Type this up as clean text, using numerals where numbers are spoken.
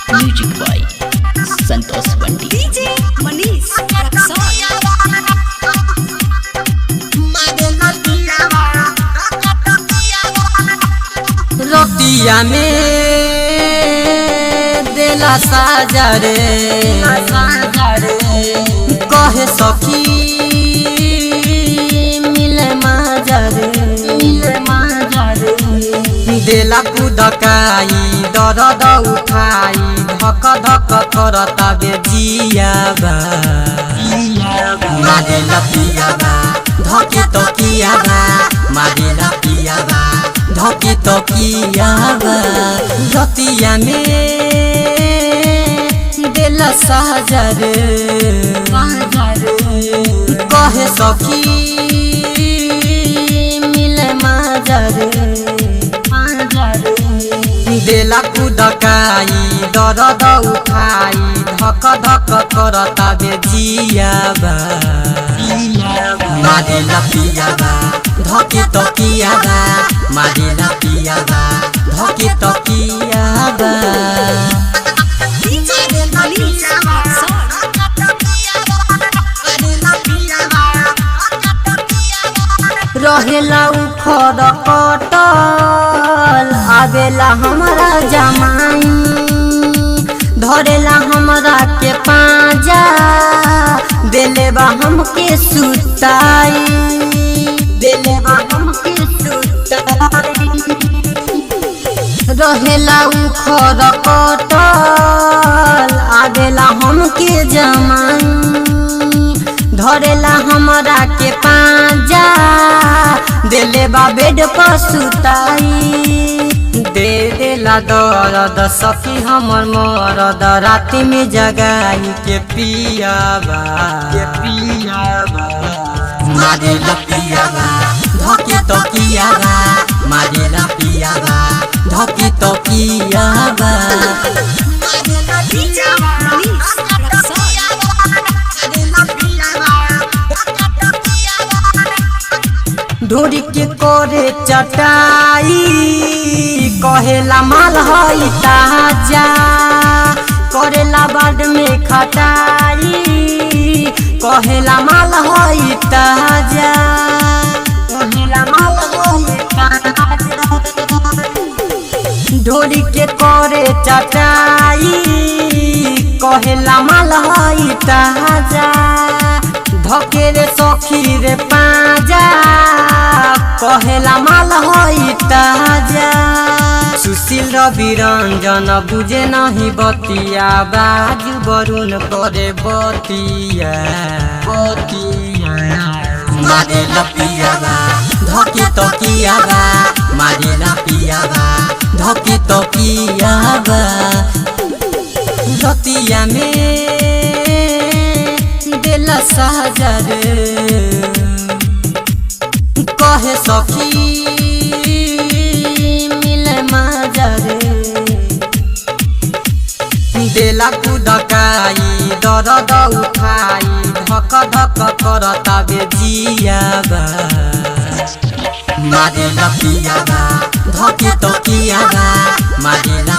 music by Santosh Bunty DJ Manish रोटिया में देला साजरे कहे सखी मिले माजरे देला कुदकाई दर्द उठाई धक धक करता बेजियाबा मारेला पियाबा धके तो कियाबा मारेला पियाबा धके तो कियाबा रतिया में देला साजरे कहे सखी मिले माजरे देला कुदकाई दर्द उठाई धक धक करता बेजियाबा मारेला पियाबा धके तो कियाबा मारेला पियाबा धके तो कियाबा डीजे मनीष रहेला उखड़ कटल आवेला हमरा जमाई धरेला हमरा के पाजा देले बा हमके सुताई देले बा हमके सुताई रहेला उखड़ कटल आवेला हमके जमाई धरेला हमरा के पाजा देले बा बेड पर सुताई दे देला दर्द सखी हमर मरद राति में जगाई के पियाबा मारेला पियाबा धके तो कियाबा मारेला पियाबा धके तो कियाबा डीजे मनीष ढोरी के कोरे चटाई कहेला माल हई ताजा करेला बाद में खटाई कहेला माल हई ताजा कहेला माल हई ताजा ढोरी के कोरे चटाई कहेला माल हई ताजा धके रे सखी रे पाजा कहेला माल हई ताजा सुशील रवि रंजन बुझे नहीं बतिया बाजू बरुण करे बतिया मारेला पियाबा धके तो कियाबा मारेला पियाबा धके तो कियाबा रतिया में देला साजरे कहे सखी मिले माजरे देला कुदकाई दर्द उठाई धक धक करता बेजियाबा मारेला पियाबा धके तो कियाबा मारेला